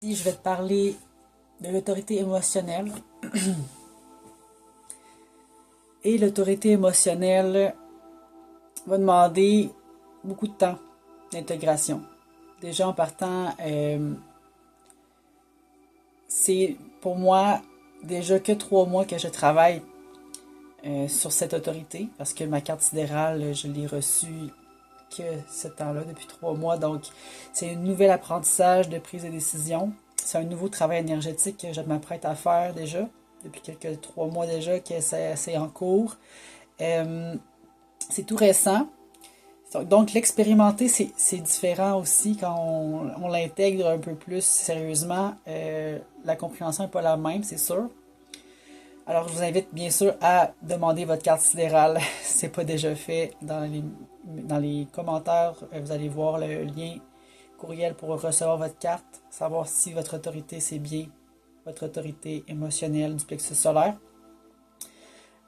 Si je vais te parler de l'autorité émotionnelle. Et l'autorité émotionnelle va demander beaucoup de temps d'intégration. Déjà en partant, c'est pour moi déjà que 3 mois que je travaille sur cette autorité, parce que ma carte sidérale, je l'ai reçue que ce temps-là, depuis 3 mois. Donc, c'est un nouvel apprentissage de prise de décision. C'est un nouveau travail énergétique que je m'apprête à faire déjà, depuis quelques 3 mois déjà, que c'est en cours. C'est tout récent. Donc, l'expérimenter, c'est différent aussi quand on l'intègre un peu plus sérieusement. La compréhension n'est pas la même, c'est sûr. Alors, je vous invite bien sûr à demander votre carte sidérale. Si ce n'est pas déjà fait, dans les commentaires, vous allez voir le lien courriel pour recevoir votre carte, savoir si votre autorité, c'est bien votre autorité émotionnelle du plexus solaire.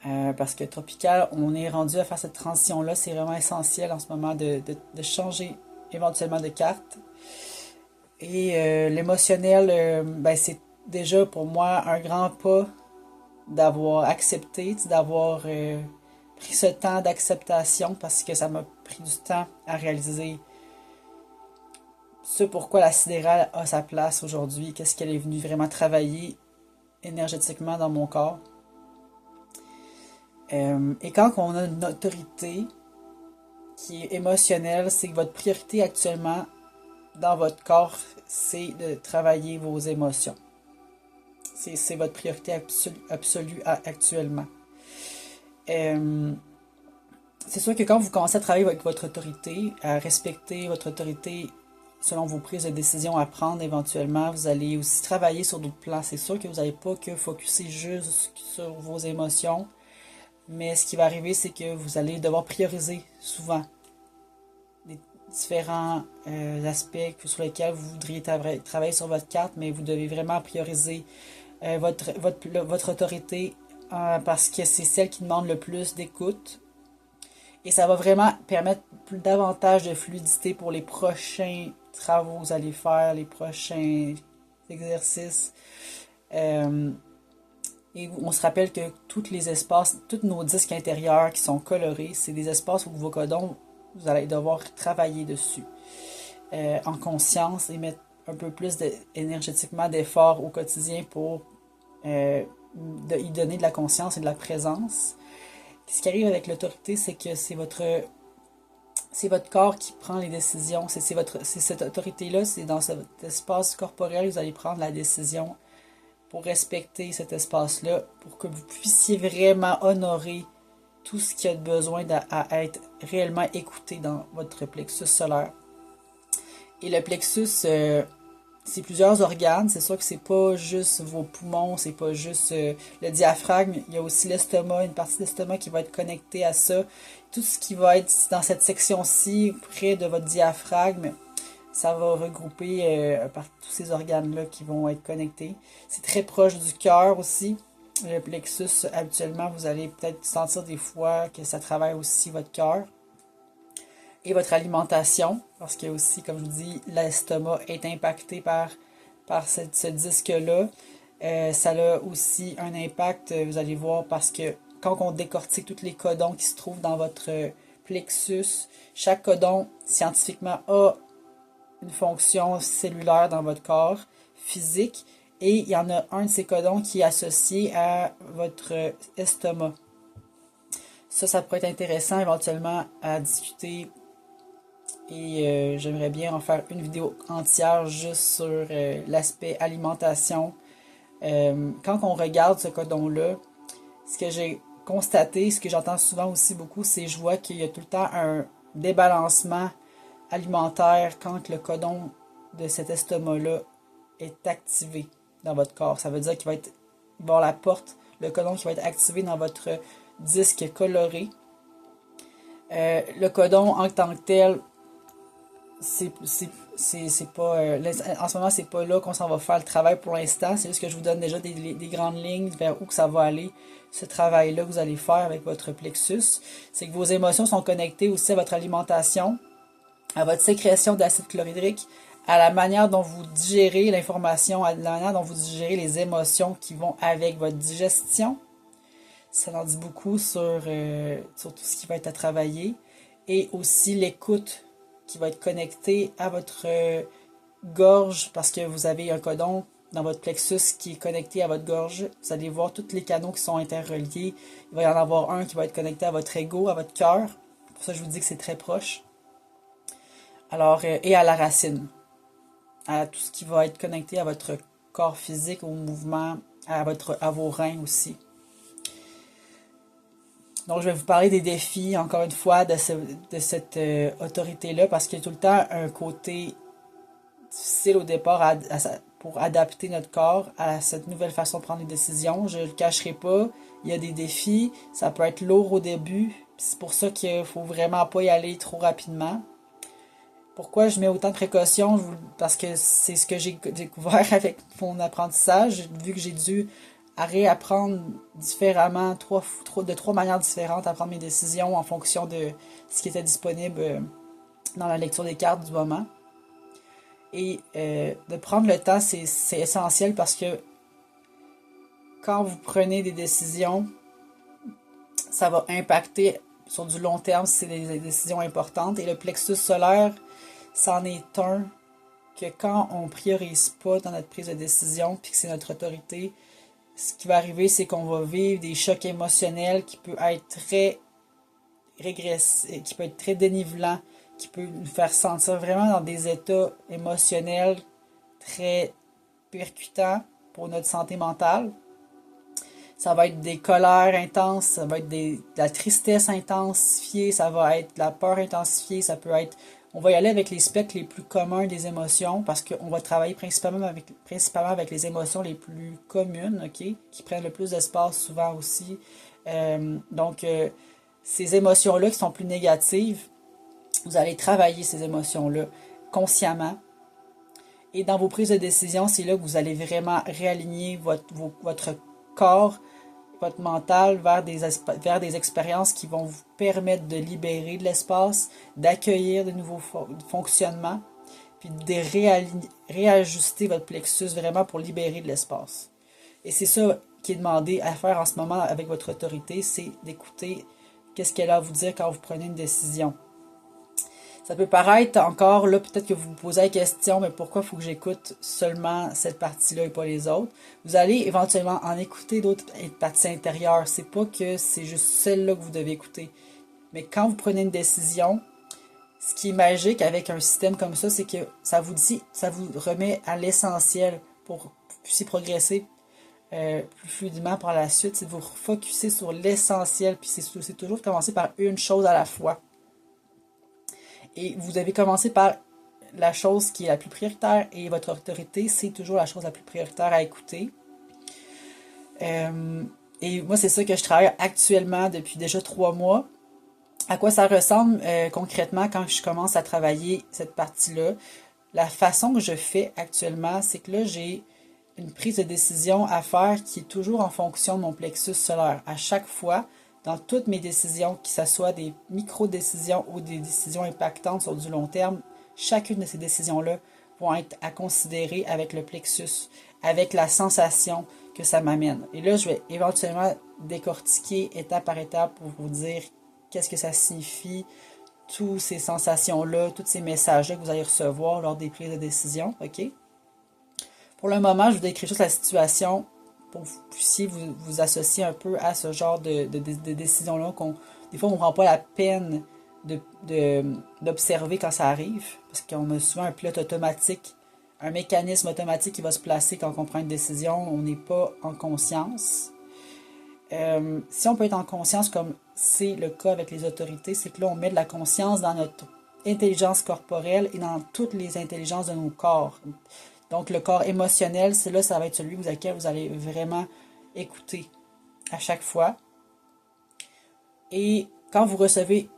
Parce que Tropical, on est rendu à faire cette transition-là. C'est vraiment essentiel en ce moment de changer éventuellement de carte. Et l'émotionnel, c'est déjà pour moi un grand pas d'avoir accepté, d'avoir pris ce temps d'acceptation parce que ça m'a pris du temps à réaliser ce pourquoi la sidérale a sa place aujourd'hui, qu'est-ce qu'elle est venue vraiment travailler énergétiquement dans mon corps. Et quand on a une autorité qui est émotionnelle, c'est que votre priorité actuellement dans votre corps, c'est de travailler vos émotions. C'est votre priorité absolue actuellement. C'est sûr que quand vous commencez à travailler avec votre autorité, à respecter votre autorité selon vos prises de décision à prendre éventuellement, vous allez aussi travailler sur d'autres plans. C'est sûr que vous n'allez pas que focusser juste sur vos émotions, mais ce qui va arriver, c'est que vous allez devoir prioriser souvent les différents aspects sur lesquels vous voudriez travailler sur votre carte, mais vous devez vraiment prioriser votre autorité parce que c'est celle qui demande le plus d'écoute. Et ça va vraiment permettre davantage de fluidité pour les prochains travaux que vous allez faire, les prochains exercices. Et on se rappelle que tous les espaces, tous nos disques intérieurs qui sont colorés, c'est des espaces où vos codons, vous allez devoir travailler dessus en conscience et mettre un peu plus énergétiquement d'effort au quotidien pour y donner de la conscience et de la présence. Ce qui arrive avec l'autorité, c'est que c'est votre corps qui prend les décisions. C'est cette autorité-là, c'est dans cet espace corporel que vous allez prendre la décision pour respecter cet espace-là, pour que vous puissiez vraiment honorer tout ce qui a besoin à être réellement écouté dans votre plexus solaire. Et le plexus, c'est plusieurs organes. C'est sûr que c'est pas juste vos poumons, c'est pas juste le diaphragme. Il y a aussi l'estomac, une partie de l'estomac qui va être connectée à ça. Tout ce qui va être dans cette section-ci, près de votre diaphragme, ça va regrouper par tous ces organes-là qui vont être connectés. C'est très proche du cœur aussi. Le plexus, habituellement, vous allez peut-être sentir des fois que ça travaille aussi votre cœur. Et votre alimentation, parce que aussi, comme je vous dis, l'estomac est impacté par ce disque-là. Ça a aussi un impact, vous allez voir, parce que quand on décortique tous les codons qui se trouvent dans votre plexus, chaque codon, scientifiquement, a une fonction cellulaire dans votre corps physique, et il y en a un de ces codons qui est associé à votre estomac. Ça pourrait être intéressant éventuellement à discuter. Et j'aimerais bien en faire une vidéo entière juste sur l'aspect alimentation. Quand on regarde ce codon-là, ce que j'ai constaté, ce que j'entends souvent aussi beaucoup, c'est que je vois qu'il y a tout le temps un débalancement alimentaire quand le codon de cet estomac-là est activé dans votre corps. Ça veut dire qu'il va y avoir la porte, le codon qui va être activé dans votre disque coloré. Le codon en tant que tel, c'est pas en ce moment c'est pas là qu'on s'en va faire le travail pour l'instant, c'est juste que je vous donne déjà des grandes lignes vers où que ça va aller, ce travail là que vous allez faire avec votre plexus. C'est que vos émotions sont connectées aussi à votre alimentation, à votre sécrétion d'acide chlorhydrique, à la manière dont vous digérez l'information, à la manière dont vous digérez les émotions qui vont avec votre digestion. Ça en dit beaucoup sur tout ce qui va être à travailler. Et aussi l'écoute qui va être connectée à votre gorge parce que vous avez un codon dans votre plexus qui est connecté à votre gorge. Vous allez voir tous les canaux qui sont interreliés. Il va y en avoir un qui va être connecté à votre ego, à votre cœur. Pour ça, je vous dis que c'est très proche. Alors, et à la racine. À tout ce qui va être connecté à votre corps physique, au mouvement, à vos reins aussi. Donc, je vais vous parler des défis, encore une fois, de cette autorité-là, parce qu'il y a tout le temps un côté difficile au départ pour adapter notre corps à cette nouvelle façon de prendre les décisions. Je ne le cacherai pas, il y a des défis, ça peut être lourd au début, c'est pour ça qu'il ne faut vraiment pas y aller trop rapidement. Pourquoi je mets autant de précautions? Parce que c'est ce que j'ai découvert avec mon apprentissage, vu que j'ai dû réapprendre différemment, de trois manières différentes à prendre mes décisions en fonction de ce qui était disponible dans la lecture des cartes du moment. Et de prendre le temps, c'est essentiel parce que quand vous prenez des décisions, ça va impacter sur du long terme si c'est des décisions importantes. Et le plexus solaire, c'en est un que quand on ne priorise pas dans notre prise de décision, puis que c'est notre autorité, ce qui va arriver, c'est qu'on va vivre des chocs émotionnels qui peuvent être très régressifs, qui peut être très dénivelants, qui peut nous faire sentir vraiment dans des états émotionnels très percutants pour notre santé mentale. Ça va être des colères intenses, ça va être de la tristesse intensifiée, ça va être de la peur intensifiée, ça peut être... On va y aller avec les spectres les plus communs des émotions parce qu'on va travailler principalement avec les émotions les plus communes, ok, qui prennent le plus d'espace souvent aussi. Donc, ces émotions-là qui sont plus négatives, vous allez travailler ces émotions-là consciemment. Et dans vos prises de décision, c'est là que vous allez vraiment réaligner votre corps, votre mental vers des expériences qui vont vous permettre de libérer de l'espace, d'accueillir de nouveaux fonctionnements, puis de réajuster votre plexus vraiment pour libérer de l'espace. Et c'est ça qui est demandé à faire en ce moment avec votre autorité, c'est d'écouter qu'est-ce qu'elle a à vous dire quand vous prenez une décision. Ça peut paraître encore, là, peut-être que vous vous posez la question, mais pourquoi il faut que j'écoute seulement cette partie-là et pas les autres? Vous allez éventuellement en écouter d'autres parties intérieures. C'est pas que c'est juste celle-là que vous devez écouter. Mais quand vous prenez une décision, ce qui est magique avec un système comme ça, c'est que ça vous remet à l'essentiel pour puissiez progresser plus fluidement par la suite. C'est de vous focuser sur l'essentiel, puis c'est toujours de commencer par une chose à la fois. Et vous devez commencer par la chose qui est la plus prioritaire et votre autorité, c'est toujours la chose la plus prioritaire à écouter. Et moi, c'est ça que je travaille actuellement depuis déjà 3 mois. À quoi ça ressemble concrètement quand je commence à travailler cette partie-là? La façon que je fais actuellement, c'est que là, j'ai une prise de décision à faire qui est toujours en fonction de mon plexus solaire. À chaque fois, dans toutes mes décisions, que ce soit des micro-décisions ou des décisions impactantes sur du long terme, chacune de ces décisions-là vont être à considérer avec le plexus, avec la sensation que ça m'amène. Et là, je vais éventuellement décortiquer étape par étape pour vous dire qu'est-ce que ça signifie, toutes ces sensations-là, tous ces messages-là que vous allez recevoir lors des prises de décision, OK? Pour le moment, je vous décris juste la situation pour que vous puissiez vous associer un peu à ce genre de décision-là. Des fois, on ne prend pas la peine d'observer quand ça arrive, parce qu'on a souvent un pilote automatique, un mécanisme automatique qui va se placer quand on prend une décision. On n'est pas en conscience. Si on peut être en conscience, comme c'est le cas avec les autorités, c'est que là, on met de la conscience dans notre intelligence corporelle et dans toutes les intelligences de nos corps. Donc, le corps émotionnel, c'est là, ça va être celui auquel vous allez vraiment écouter à chaque fois. Et quand vous recevez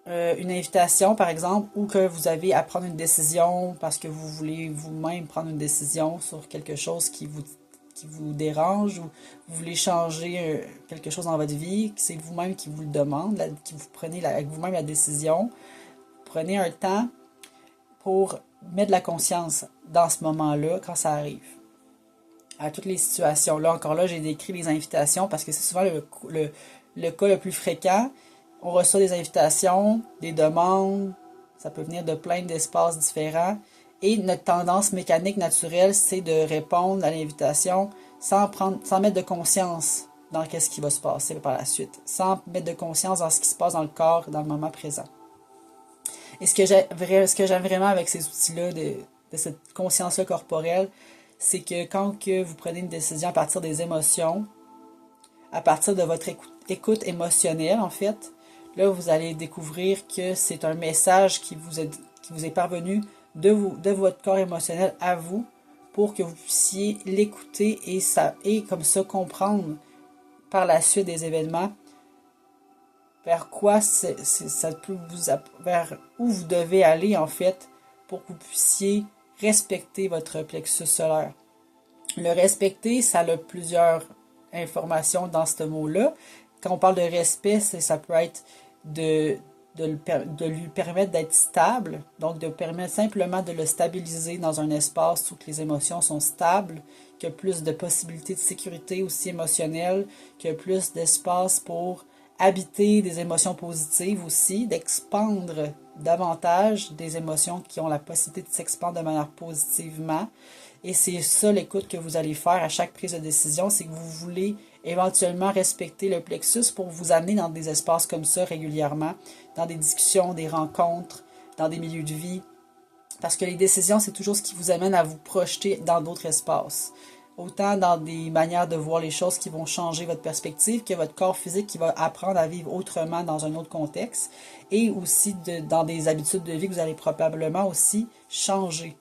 une invitation, par exemple, ou que vous avez à prendre une décision parce que vous voulez vous-même prendre une décision sur quelque chose qui vous dérange ou vous voulez changer quelque chose dans votre vie, c'est vous-même qui vous le demande, qui vous prenez avec vous-même la décision, prenez un temps pour mets de la conscience dans ce moment-là quand ça arrive. À toutes les situations. Là, encore là, j'ai décrit les invitations parce que c'est souvent le cas le plus fréquent. On reçoit des invitations, des demandes, ça peut venir de plein d'espaces différents. Et notre tendance mécanique naturelle, c'est de répondre à l'invitation sans mettre de conscience dans ce qui va se passer par la suite, sans mettre de conscience dans ce qui se passe dans le corps, dans le moment présent. Et ce que j'aime vraiment avec ces outils-là, de cette conscience-là corporelle, c'est que quand que vous prenez une décision à partir des émotions, à partir de votre écoute émotionnelle, en fait, là, vous allez découvrir que c'est un message qui vous est parvenu de votre corps émotionnel à vous pour que vous puissiez l'écouter et comme ça comprendre par la suite des événements vers quoi ça peut vers où vous devez aller en fait pour que vous puissiez respecter votre plexus solaire. Le respecter, ça a plusieurs informations dans ce mot-là. Quand on parle de respect, ça peut être de lui permettre d'être stable, donc de permettre simplement de le stabiliser dans un espace où les émotions sont stables, qu'il y a plus de possibilités de sécurité aussi émotionnelle, qu'il y a plus d'espace pour habiter des émotions positives aussi, d'expandre davantage des émotions qui ont la possibilité de s'expandre de manière positivement. Et c'est ça l'écoute que vous allez faire à chaque prise de décision, c'est que vous voulez éventuellement respecter le plexus pour vous amener dans des espaces comme ça régulièrement, dans des discussions, des rencontres, dans des milieux de vie. Parce que les décisions, c'est toujours ce qui vous amène à vous projeter dans d'autres espaces. Autant dans des manières de voir les choses qui vont changer votre perspective que votre corps physique qui va apprendre à vivre autrement dans un autre contexte. Et aussi dans des habitudes de vie que vous allez probablement aussi changer.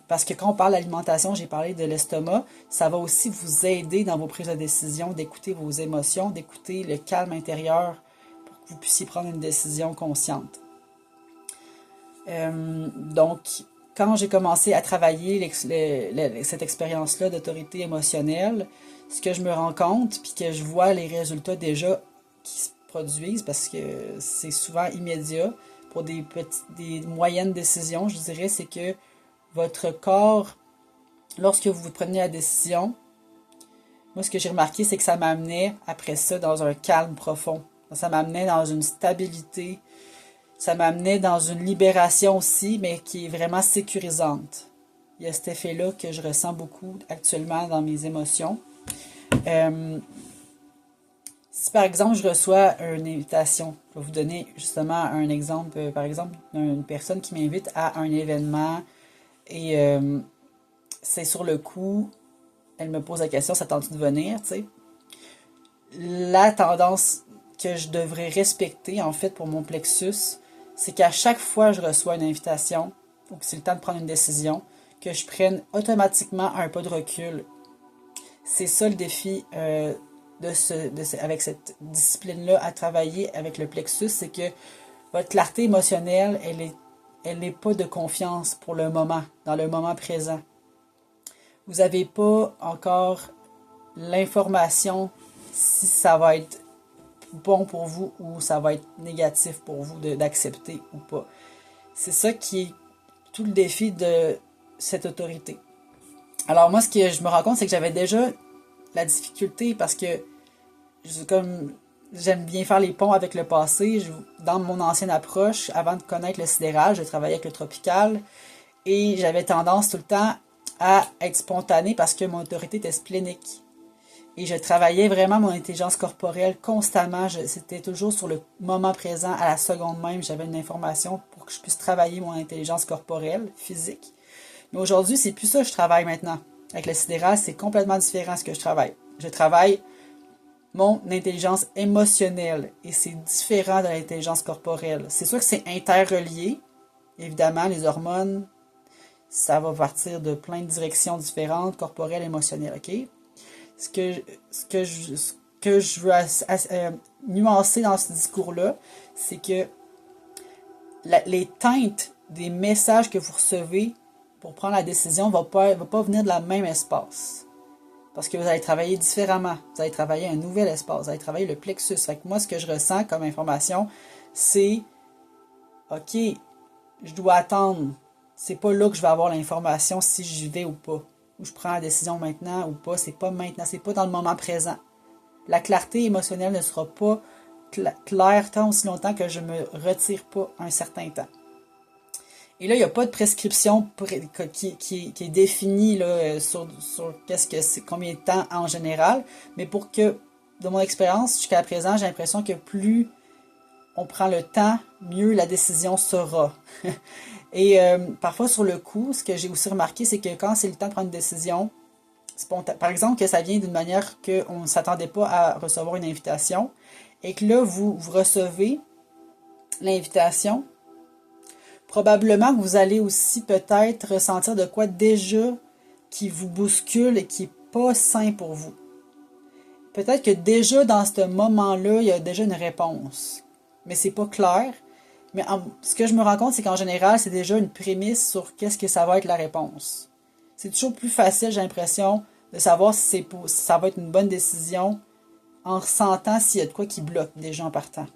Parce que quand on parle d'alimentation, j'ai parlé de l'estomac, ça va aussi vous aider dans vos prises de décision, d'écouter vos émotions, d'écouter le calme intérieur pour que vous puissiez prendre une décision consciente. Donc, quand j'ai commencé à travailler cette expérience-là d'autorité émotionnelle, ce que je me rends compte, puis que je vois les résultats déjà qui se produisent, parce que c'est souvent immédiat, pour des moyennes décisions, je dirais, c'est que votre corps, lorsque vous prenez la décision, moi ce que j'ai remarqué, c'est que ça m'amenait après ça dans un calme profond. Ça m'amenait dans une stabilité, ça m'amenait dans une libération aussi, mais qui est vraiment sécurisante. Il y a cet effet-là que je ressens beaucoup actuellement dans mes émotions. Si par exemple je reçois une invitation, je vais vous donner justement un exemple, par exemple, d'une personne qui m'invite à un événement, et c'est sur le coup, elle me pose la question, ça tente de venir, tu sais. La tendance que je devrais respecter, en fait, pour mon plexus, c'est qu'à chaque fois que je reçois une invitation, ou que c'est le temps de prendre une décision, que je prenne automatiquement un pas de recul. C'est ça le défi avec cette discipline-là à travailler avec le plexus, c'est que votre clarté émotionnelle, elle n'est pas de confiance pour le moment, dans le moment présent. Vous n'avez pas encore l'information si ça va être bon pour vous ou ça va être négatif pour vous d'accepter ou pas. C'est ça qui est tout le défi de cette autorité. Alors moi, ce que je me rends compte, c'est que j'avais déjà la difficulté parce que comme j'aime bien faire les ponts avec le passé. Dans mon ancienne approche, avant de connaître le sidéral, je travaillais avec le tropical et j'avais tendance tout le temps à être spontanée parce que mon autorité était splénique. Et je travaillais vraiment mon intelligence corporelle constamment. C'était toujours sur le moment présent, à la seconde même. J'avais une information pour que je puisse travailler mon intelligence corporelle, physique. Mais aujourd'hui, c'est plus ça que je travaille maintenant. Avec le sidéral, c'est complètement différent ce que je travaille. Je travaille mon intelligence émotionnelle et c'est différent de l'intelligence corporelle. C'est sûr que c'est interrelié. Évidemment, les hormones, ça va partir de plein de directions différentes, corporelles, émotionnelles, ok? Ce que je veux nuancer dans ce discours-là, c'est que les teintes des messages que vous recevez pour prendre la décision ne vont pas venir de la même espace. Parce que vous allez travailler différemment. Vous allez travailler un nouvel espace. Vous allez travailler le plexus. Fait que moi, ce que je ressens comme information, c'est OK, je dois attendre c'est pas là que je vais avoir l'information si j'y vais ou pas. Ou je prends la décision maintenant ou pas. C'est pas maintenant, c'est pas dans le moment présent. La clarté émotionnelle ne sera pas claire tant aussi longtemps que je me retire pas un certain temps. Et là, il n'y a pas de prescription qui est définie là, sur qu'est-ce que c'est, combien de temps en général, mais pour que, de mon expérience jusqu'à présent, j'ai l'impression que plus on prend le temps, mieux la décision sera. Et parfois, sur le coup, ce que j'ai aussi remarqué, c'est que quand c'est le temps de prendre une décision, par exemple, que ça vient d'une manière qu'on ne s'attendait pas à recevoir une invitation, et que là, vous recevez l'invitation, probablement que vous allez aussi peut-être ressentir de quoi déjà qui vous bouscule et qui n'est pas sain pour vous. Peut-être que déjà dans ce moment-là, il y a déjà une réponse. Mais c'est pas clair. Mais ce que je me rends compte, c'est qu'en général, c'est déjà une prémisse sur qu'est-ce que ça va être la réponse. C'est toujours plus facile, j'ai l'impression, de savoir si ça va être une bonne décision en ressentant s'il y a de quoi qui bloque déjà en partant.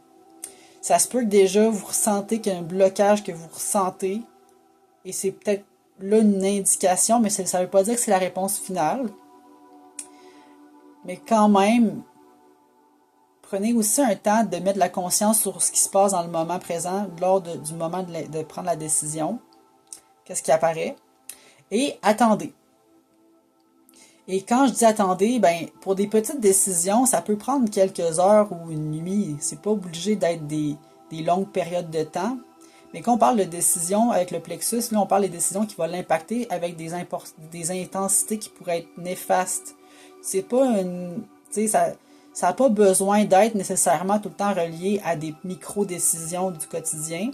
Ça se peut que déjà vous ressentez qu'il y a un blocage que vous ressentez et c'est peut-être là une indication, mais ça ne veut pas dire que c'est la réponse finale. Mais quand même, prenez aussi un temps de mettre la conscience sur ce qui se passe dans le moment présent lors du moment de prendre la décision. Qu'est-ce qui apparaît? Et attendez. Et quand je dis attendez, ben pour des petites décisions, ça peut prendre quelques heures ou une nuit. C'est pas obligé d'être des longues périodes de temps. Mais quand on parle de décisions avec le plexus, là on parle des décisions qui vont l'impacter avec des intensités qui pourraient être néfastes. C'est pas une... Tu sais, ça n'a pas besoin d'être nécessairement tout le temps relié à des micro-décisions du quotidien.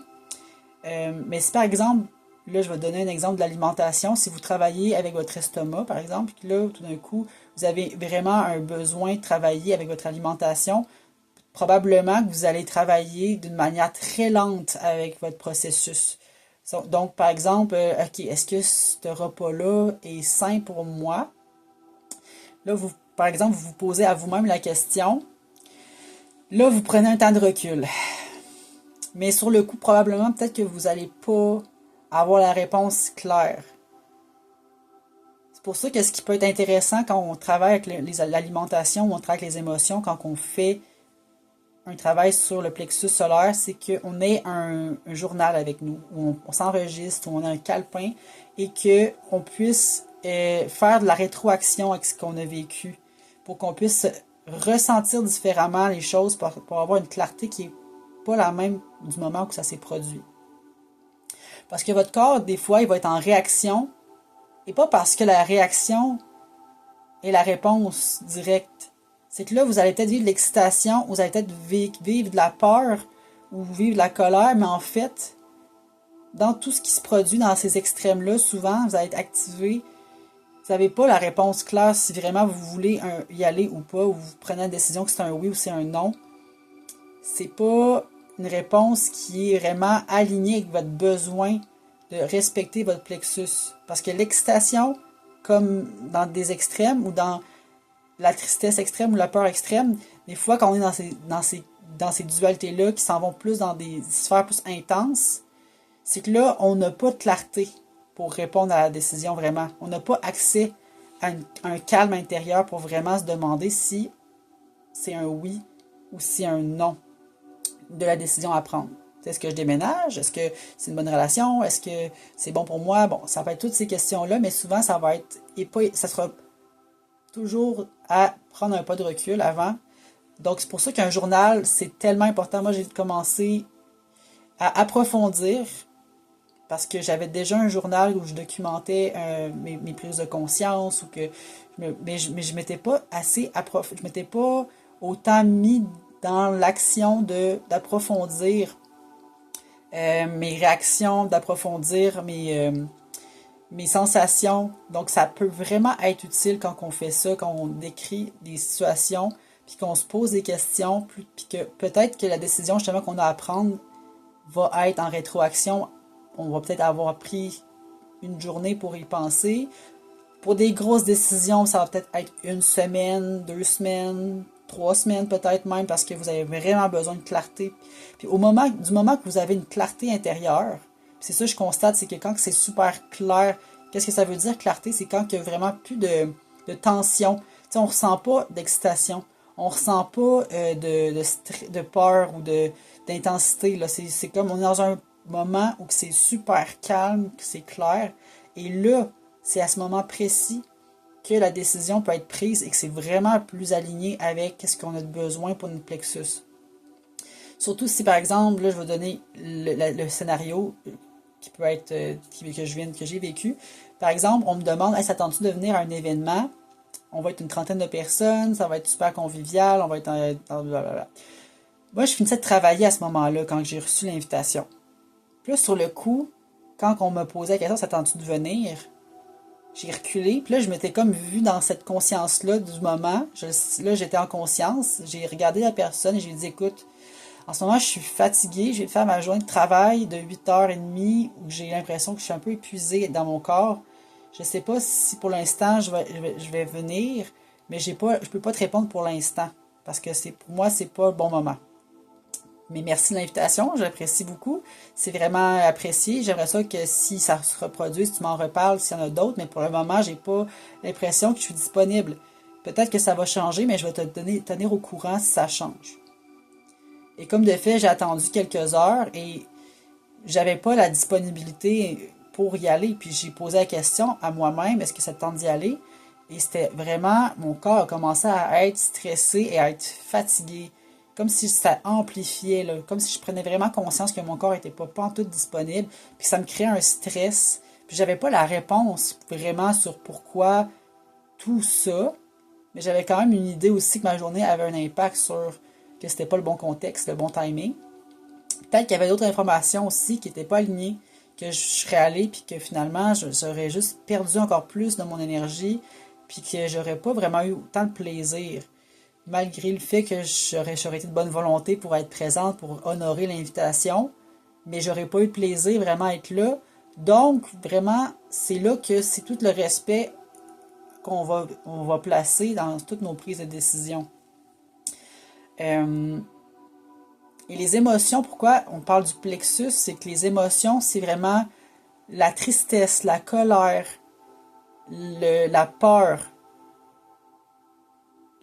Mais si par exemple, là je vais donner un exemple de l'alimentation, si vous travaillez avec votre estomac par exemple, puis là tout d'un coup vous avez vraiment un besoin de travailler avec votre alimentation, probablement que vous allez travailler d'une manière très lente avec votre processus. Donc par exemple, ok, est-ce que ce repas-là est sain pour moi? Là, par exemple, vous vous posez à vous-même la question. Là, vous prenez un temps de recul. Mais sur le coup, probablement, peut-être que vous n'allez pas avoir la réponse claire. C'est pour ça que ce qui peut être intéressant quand on travaille avec l'alimentation ou on travaille avec les émotions, quand on fait un travail sur le plexus solaire, c'est qu'on ait un journal avec nous, où on s'enregistre, où on a un calepin, et qu'on puisse faire de la rétroaction avec ce qu'on a vécu, pour qu'on puisse ressentir différemment les choses, pour avoir une clarté qui n'est pas la même du moment où ça s'est produit. Parce que votre corps, des fois, il va être en réaction, et pas parce que la réaction est la réponse directe. C'est que là, vous allez peut-être vivre de l'excitation, vous allez peut-être vivre de la peur, ou vivre de la colère, mais en fait, dans tout ce qui se produit dans ces extrêmes-là, souvent, vous allez être activé. Vous n'avez pas la réponse claire si vraiment vous voulez y aller ou pas, ou vous prenez la décision que c'est un oui ou c'est un non. C'est pas une réponse qui est vraiment alignée avec votre besoin de respecter votre plexus. Parce que l'excitation, comme dans des extrêmes ou dans la tristesse extrême ou la peur extrême, des fois quand on est dans ces dualités-là qui s'en vont plus dans des sphères plus intenses, c'est que là, on n'a pas de clarté pour répondre à la décision vraiment. On n'a pas accès à un calme intérieur pour vraiment se demander si c'est un oui ou si c'est un non de la décision à prendre. Est-ce que je déménage? Est-ce que c'est une bonne relation? Est-ce que c'est bon pour moi? Bon, ça va être toutes ces questions-là, mais souvent, ça va être... ça sera toujours à prendre un pas de recul avant. Donc, c'est pour ça qu'un journal, c'est tellement important. Moi, j'ai commencé à approfondir parce que j'avais déjà un journal où je documentais mes prises de conscience ou que mais je m'étais pas assez je m'étais pas autant mis dans l'action d'approfondir mes réactions, d'approfondir mes sensations. Donc ça peut vraiment être utile quand on fait ça, quand on décrit des situations, puis qu'on se pose des questions, puis que peut-être que la décision justement qu'on a à prendre va être en rétroaction. On va peut-être avoir pris une journée pour y penser. Pour des grosses décisions, ça va peut-être être 1 semaine, 2 semaines, 3 semaines peut-être même, parce que vous avez vraiment besoin de clarté. Puis du moment que vous avez une clarté intérieure, C'est ça que je constate, c'est que quand c'est super clair, qu'est-ce que ça veut dire clarté? C'est quand il y a vraiment plus de tension. Tu sais, on ressent pas d'excitation. On ressent pas de peur ou d'intensité. Là. C'est comme on est dans un moment où c'est super calme, que c'est clair. Et là, c'est à ce moment précis que la décision peut être prise et que c'est vraiment plus aligné avec ce qu'on a besoin pour notre plexus. Surtout si, par exemple, là, je vais donner le scénario qui peut être que j'ai vécu. Par exemple, on me demande, hey, s'attends-tu de venir à un événement? On va être une trentaine de personnes, ça va être super convivial, on va être blablabla. Moi, je finissais de travailler à ce moment-là, quand j'ai reçu l'invitation. Puis là, sur le coup, quand on me posait la question, s'attends-tu de venir? J'ai reculé, puis là, je m'étais comme vue dans cette conscience-là du moment. Là, j'étais en conscience, j'ai regardé la personne et j'ai dit, écoute, en ce moment, je suis fatiguée, j'ai fait ma journée de travail de 8h30 où j'ai l'impression que je suis un peu épuisée dans mon corps. Je sais pas si pour l'instant je vais venir, mais je peux pas te répondre pour l'instant parce que pour moi, c'est pas le bon moment. Mais merci de l'invitation, j'apprécie beaucoup. C'est vraiment apprécié. J'aimerais ça que si ça se reproduit, si tu m'en reparles, s'il y en a d'autres, mais pour le moment, j'ai pas l'impression que je suis disponible. Peut-être que ça va changer, mais je vais te tenir au courant si ça change. Et comme de fait, j'ai attendu quelques heures et j'avais pas la disponibilité pour y aller. Puis j'ai posé la question à moi-même, est-ce que ça te tente d'y aller? Et c'était vraiment, mon corps a commencé à être stressé et à être fatigué. Comme si ça amplifiait, là, comme si je prenais vraiment conscience que mon corps était pas tout disponible, puis ça me créait un stress. Puis j'avais pas la réponse vraiment sur pourquoi tout ça, mais j'avais quand même une idée aussi que ma journée avait un impact sur que c'était pas le bon contexte, le bon timing. Peut-être qu'il y avait d'autres informations aussi qui n'étaient pas alignées, que je serais allée, puis que finalement, j'aurais juste perdu encore plus de mon énergie, puis que j'aurais pas vraiment eu autant de plaisir, malgré le fait que j'aurais été de bonne volonté pour être présente, pour honorer l'invitation, mais j'aurais pas eu de plaisir vraiment à être là. Donc, vraiment, c'est là que c'est tout le respect on va placer dans toutes nos prises de décision. Et les émotions, pourquoi on parle du plexus, c'est que les émotions, c'est vraiment la tristesse, la colère, la peur,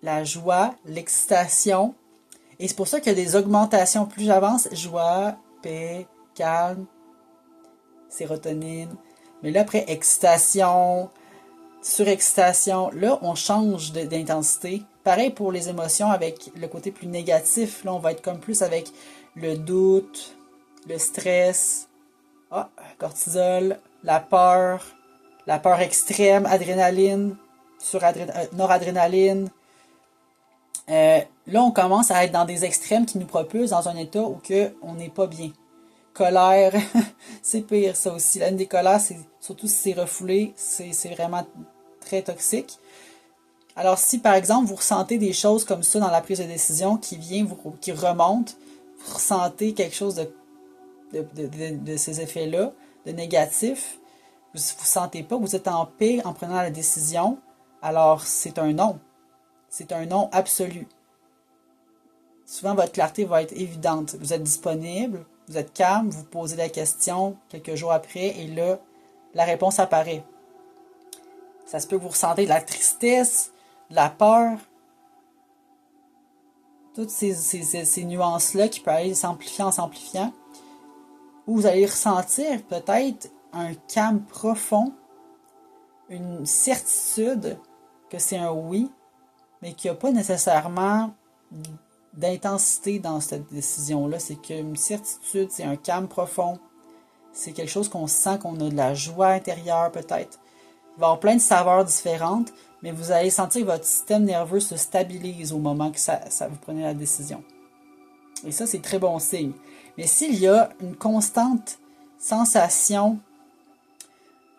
la joie, l'excitation. Et c'est pour ça qu'il y a des augmentations. Plus j'avance, joie, paix, calme, sérotonine. Mais là, après, excitation, surexcitation, là, on change d'intensité. Pareil pour les émotions avec le côté plus négatif. Là, on va être comme plus avec le doute, le stress, cortisol, la peur extrême, adrénaline, noradrénaline. Là, on commence à être dans des extrêmes qui nous propulsent dans un état où on n'est pas bien. Colère, c'est pire ça aussi. Une des colères, surtout si c'est refoulé, c'est vraiment très toxique. Alors si par exemple vous ressentez des choses comme ça dans la prise de décision qui remonte, vous ressentez quelque chose de ces effets-là, de négatif, vous ne sentez pas que vous êtes en paix en prenant la décision, alors c'est un non. C'est un non absolu. Souvent votre clarté va être évidente. Vous êtes disponible, vous êtes calme, vous posez la question quelques jours après et là, la réponse apparaît. Ça se peut que vous ressentez de la tristesse, de la peur, toutes ces nuances-là qui peuvent aller s'amplifiant en s'amplifiant, où vous allez ressentir peut-être un calme profond, une certitude que c'est un oui, mais qu'il n'y a pas nécessairement d'intensité dans cette décision-là. C'est qu'une certitude, c'est un calme profond, c'est quelque chose qu'on sent, qu'on a de la joie intérieure peut-être. Il va y avoir plein de saveurs différentes, mais vous allez sentir que votre système nerveux se stabilise au moment que ça vous prenez la décision. Et ça, c'est très bon signe. Mais s'il y a une constante sensation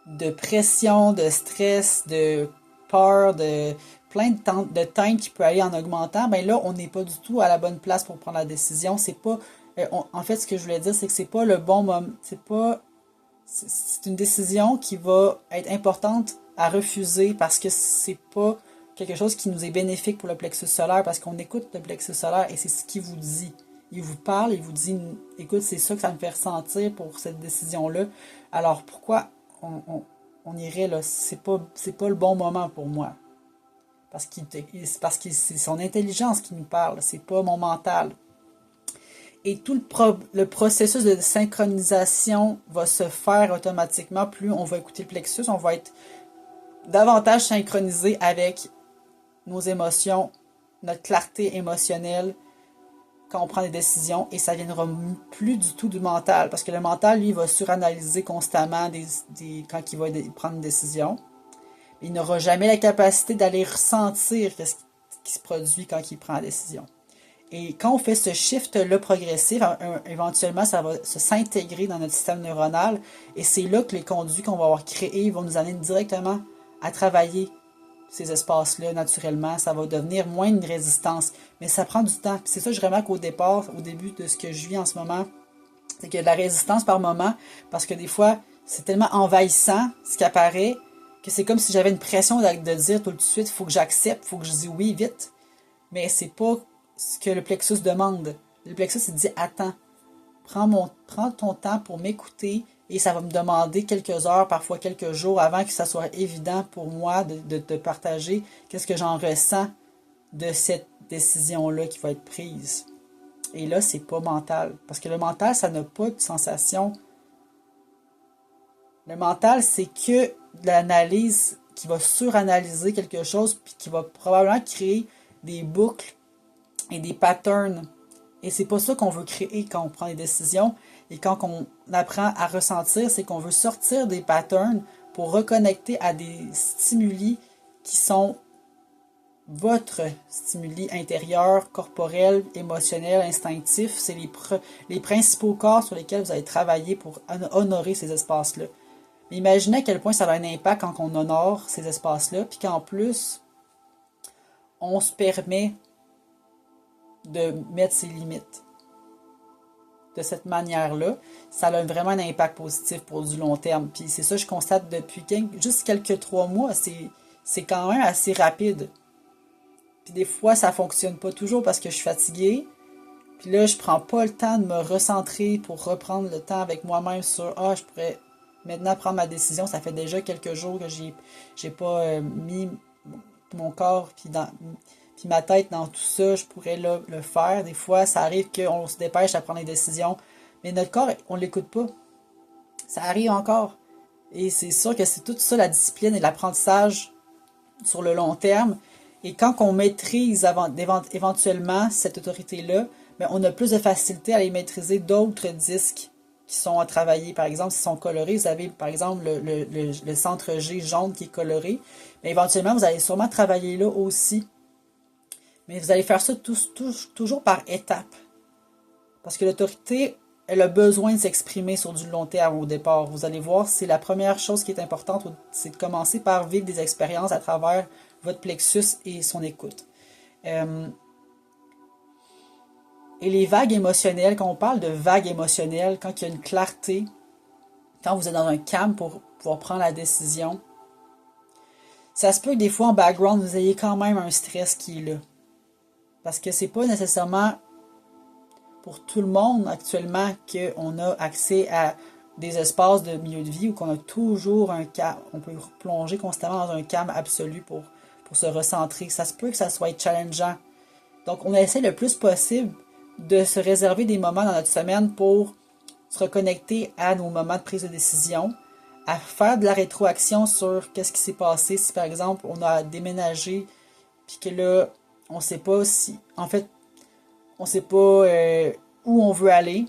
de pression, de stress, de peur, de plein de teintes qui peut aller en augmentant, ben là, on n'est pas du tout à la bonne place pour prendre la décision. C'est pas, en fait, ce que je voulais dire, c'est que c'est pas le bon moment. C'est une décision qui va être importante à refuser parce que c'est pas quelque chose qui nous est bénéfique pour le plexus solaire, parce qu'on écoute le plexus solaire et c'est ce qu'il vous dit. il vous parle, il vous dit, écoute, c'est ça que ça me fait ressentir pour cette décision-là. Alors pourquoi on irait là? C'est pas le bon moment pour moi. Parce que c'est son intelligence qui nous parle, c'est pas mon mental. Et tout le processus de synchronisation va se faire automatiquement. Plus on va écouter le plexus, on va être davantage synchronisé avec nos émotions, notre clarté émotionnelle quand on prend des décisions, et ça ne viendra plus du tout du mental. Parce que le mental, lui, va suranalyser constamment quand il va prendre une décision. Il n'aura jamais la capacité d'aller ressentir ce qui se produit quand il prend la décision. Et quand on fait ce shift-là progressif, éventuellement, ça va s'intégrer dans notre système neuronal. Et c'est là que les conduits qu'on va avoir créés vont nous amener directement à travailler ces espaces-là naturellement. Ça va devenir moins une résistance. Mais ça prend du temps. C'est ça que je remarque au début de ce que je vis en ce moment. C'est qu'il y a de la résistance par moment. Parce que des fois, c'est tellement envahissant ce qui apparaît que c'est comme si j'avais une pression de dire tout de suite, il faut que j'accepte, il faut que je dise oui vite. Mais c'est pas ce que le plexus demande. Le plexus, il dit attends, prends ton temps pour m'écouter et ça va me demander quelques heures, parfois quelques jours avant que ça soit évident pour moi de te partager qu'est-ce que j'en ressens de cette décision-là qui va être prise. Et là, c'est pas mental. Parce que le mental, ça n'a pas de sensation. Le mental, c'est que de l'analyse qui va suranalyser quelque chose puis qui va probablement créer des boucles et des patterns. Et c'est pas ça qu'on veut créer quand on prend des décisions. Et quand on apprend à ressentir, c'est qu'on veut sortir des patterns pour reconnecter à des stimuli qui sont votre stimuli intérieur, corporel, émotionnel, instinctif. C'est les principaux corps sur lesquels vous allez travailler pour honorer ces espaces-là. Mais imaginez à quel point ça a un impact quand on honore ces espaces-là, puis qu'en plus, on se permet de mettre ses limites. De cette manière-là, ça a vraiment un impact positif pour du long terme. Puis c'est ça que je constate depuis juste quelques 3 mois. C'est quand même assez rapide. Puis des fois, ça fonctionne pas toujours parce que je suis fatiguée. Puis là, je prends pas le temps de me recentrer pour reprendre le temps avec moi-même sur je pourrais maintenant prendre ma décision. Ça fait déjà quelques jours que j'ai pas mis mon corps puis ma tête dans tout ça. Je pourrais le faire. Des fois, ça arrive qu'on se dépêche à prendre des décisions. Mais notre corps, on l'écoute pas. Ça arrive encore. Et c'est sûr que c'est tout ça, la discipline et l'apprentissage sur le long terme. Et quand on maîtrise éventuellement cette autorité-là, ben on a plus de facilité à aller maîtriser d'autres disques qui sont à travailler. Par exemple, s'ils sont colorés, vous avez par exemple le centre G jaune qui est coloré. Mais éventuellement, vous allez sûrement travailler là aussi. Mais vous allez faire ça toujours par étapes. Parce que l'autorité, elle a besoin de s'exprimer sur du long terme au départ. Vous allez voir, c'est la première chose qui est importante, c'est de commencer par vivre des expériences à travers votre plexus et son écoute. Et les vagues émotionnelles, quand on parle de vagues émotionnelles, quand il y a une clarté, quand vous êtes dans un calme pour pouvoir prendre la décision, ça se peut que des fois en background, vous ayez quand même un stress qui est là. Parce que c'est pas nécessairement pour tout le monde actuellement qu'on a accès à des espaces de milieu de vie où qu'on a toujours un calme, on peut plonger constamment dans un calme absolu pour se recentrer. Ça se peut que ça soit challengeant. Donc, on essaie le plus possible de se réserver des moments dans notre semaine pour se reconnecter à nos moments de prise de décision, à faire de la rétroaction sur qu'est-ce qui s'est passé. Si, par exemple, on a déménagé, puis que là, on sait pas si... En fait, on sait pas où on veut aller,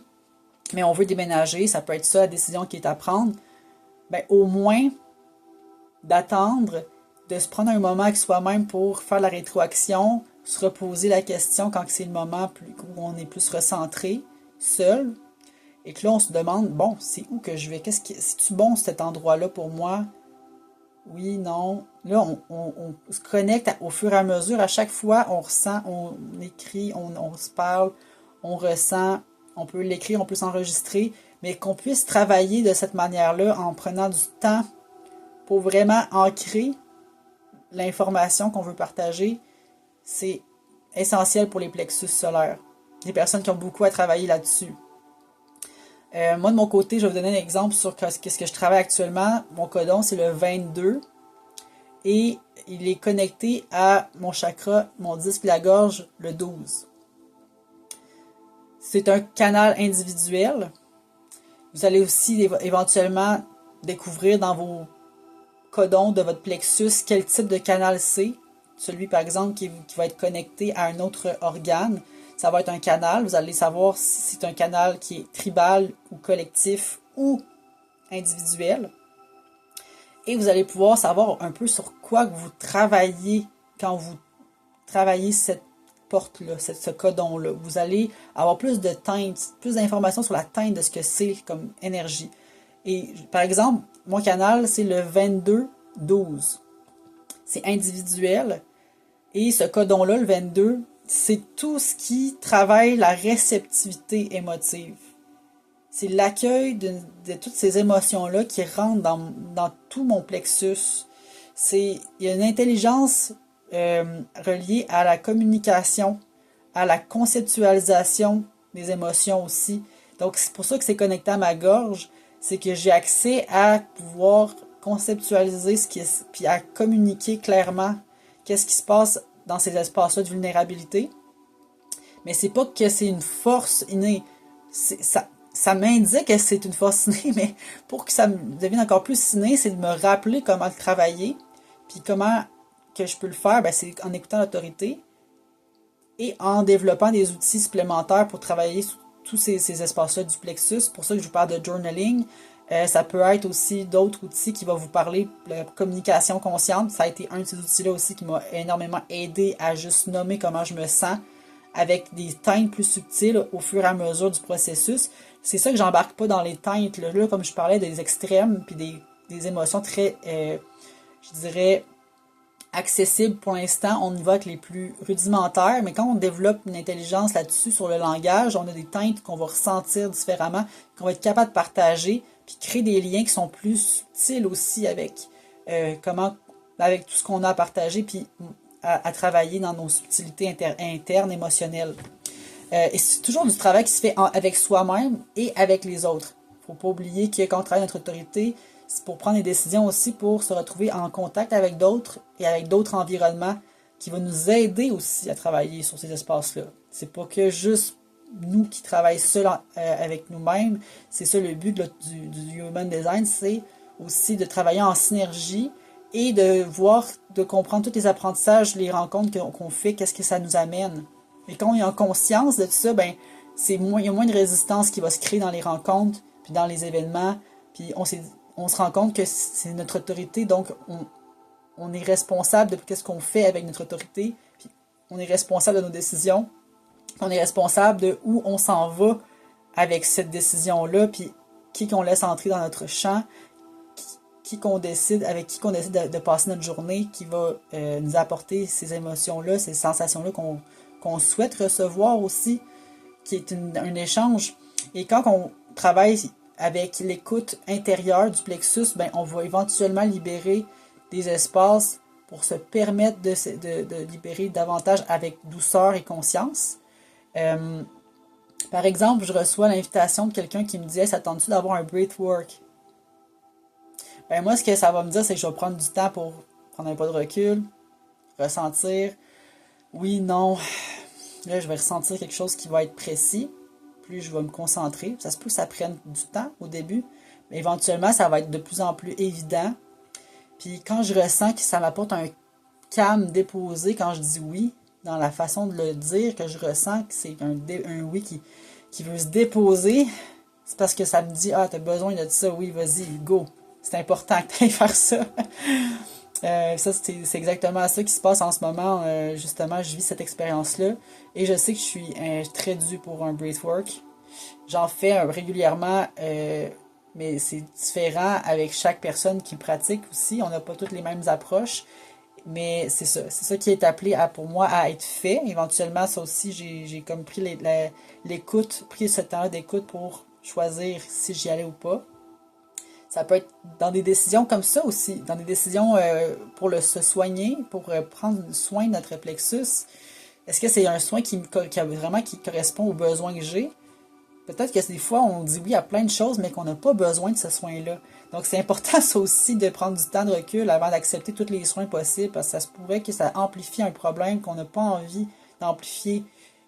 mais on veut déménager. Ça peut être ça, la décision qui est à prendre. Ben, au moins, d'attendre, de se prendre un moment avec soi-même pour faire la rétroaction, se reposer la question quand c'est le moment où on est plus recentré, seul, et que là on se demande, bon, c'est où que je vais? C'est-tu bon cet endroit-là pour moi? Oui, non. Là, on se connecte au fur et à mesure. À chaque fois, on ressent, on écrit, on se parle, on ressent, on peut l'écrire, on peut s'enregistrer, mais qu'on puisse travailler de cette manière-là en prenant du temps pour vraiment ancrer l'information qu'on veut partager, c'est essentiel pour les plexus solaires. des personnes qui ont beaucoup à travailler là-dessus. Moi, de mon côté, je vais vous donner un exemple sur qu'est-ce que je travaille actuellement. Mon codon, c'est le 22 et il est connecté à mon chakra, mon disque de la gorge, le 12. C'est un canal individuel. Vous allez aussi éventuellement découvrir dans vos codons de votre plexus quel type de canal c'est. Celui, par exemple, qui va être connecté à un autre organe, ça va être un canal. Vous allez savoir si c'est un canal qui est tribal ou collectif ou individuel. Et vous allez pouvoir savoir un peu sur quoi vous travaillez quand vous travaillez cette porte-là, ce codon-là. Vous allez avoir plus de teintes, plus d'informations sur la teinte de ce que c'est comme énergie. Et par exemple, mon canal, c'est le 22-12. C'est individuel. Et ce codon-là, le 22, c'est tout ce qui travaille la réceptivité émotive. C'est l'accueil de toutes ces émotions-là qui rentrent dans tout mon plexus. Il y a une intelligence reliée à la communication, à la conceptualisation des émotions aussi. Donc, c'est pour ça que c'est connecté à ma gorge. C'est que j'ai accès à pouvoir conceptualiser puis à communiquer clairement qu'est-ce qui se passe dans ces espaces-là de vulnérabilité. Mais c'est pas que c'est une force innée. Ça m'indique que c'est une force innée, mais pour que ça devienne encore plus inné, c'est de me rappeler comment le travailler. Puis comment que je peux le faire, ben, c'est en écoutant l'autorité et en développant des outils supplémentaires pour travailler sur tous ces espaces-là du plexus. C'est pour ça que je vous parle de journaling. Ça peut être aussi d'autres outils qui vont vous parler de la communication consciente. Ça a été un de ces outils-là aussi qui m'a énormément aidé à juste nommer comment je me sens avec des teintes plus subtiles au fur et à mesure du processus. C'est ça que j'embarque pas dans les teintes. Là, comme je parlais des extrêmes puis des émotions très, je dirais, accessibles pour l'instant. On y va avec les plus rudimentaires, mais quand on développe une intelligence là-dessus sur le langage, on a des teintes qu'on va ressentir différemment, qu'on va être capable de partager, puis créer des liens qui sont plus subtils aussi avec avec tout ce qu'on a à partager, puis à travailler dans nos subtilités internes émotionnelles. Et c'est toujours du travail qui se fait avec soi-même et avec les autres. Faut pas oublier que quand on travaille notre autorité, c'est pour prendre des décisions aussi, pour se retrouver en contact avec d'autres et avec d'autres environnements qui vont nous aider aussi à travailler sur ces espaces-là. C'est pas que juste nous qui travaillons seuls avec nous-mêmes. C'est ça le but du Human Design, c'est aussi de travailler en synergie et de comprendre tous les apprentissages, les rencontres qu'on fait, qu'est-ce que ça nous amène. Et quand on est en conscience de tout ça, ben, il y a moins de résistance qui va se créer dans les rencontres, puis dans les événements, puis on se rend compte que c'est notre autorité, donc on est responsable de ce qu'on fait avec notre autorité, puis on est responsable de nos décisions, on est responsable de où on s'en va avec cette décision-là, puis qui qu'on laisse entrer dans notre champ, avec qui qu'on décide de passer notre journée, qui va nous apporter ces émotions-là, ces sensations-là qu'on souhaite recevoir aussi, qui est un échange. Et quand on travaille avec l'écoute intérieure du plexus, ben, on va éventuellement libérer des espaces pour se permettre de libérer davantage avec douceur et conscience. Par exemple, je reçois l'invitation de quelqu'un qui me dit « Hey, ça tente-tu d'avoir un breathwork? » Ben moi, ce que ça va me dire, c'est que je vais prendre du temps pour prendre un pas de recul, ressentir. Oui, non. Là, je vais ressentir quelque chose qui va être précis. Plus je vais me concentrer. Ça se peut que ça prenne du temps au début, mais éventuellement, ça va être de plus en plus évident. Puis quand je ressens que ça m'apporte un calme déposé, quand je dis oui, dans la façon de le dire, que je ressens que c'est un oui qui veut se déposer, c'est parce que ça me dit « Ah, t'as besoin de ça, oui, vas-y, go. C'est important que tu ailles faire ça. » Ça, c'est exactement ça qui se passe en ce moment. Justement, je vis cette expérience-là. Et je sais que je suis très due pour un breathwork. J'en fais régulièrement, mais c'est différent avec chaque personne qui pratique aussi. On n'a pas toutes les mêmes approches. Mais c'est ça qui est appelé pour moi à être fait. Éventuellement, ça aussi, j'ai comme pris l'écoute, pris ce temps d'écoute pour choisir si j'y allais ou pas. Ça peut être dans des décisions comme ça aussi, dans des décisions pour se soigner, pour prendre soin de notre plexus. Est-ce que c'est un soin qui correspond aux besoins que j'ai? Peut-être que des fois, on dit oui à plein de choses, mais qu'on n'a pas besoin de ce soin-là. Donc, c'est important, ça aussi, de prendre du temps de recul avant d'accepter tous les soins possibles, parce que ça se pourrait que ça amplifie un problème qu'on n'a pas envie d'amplifier.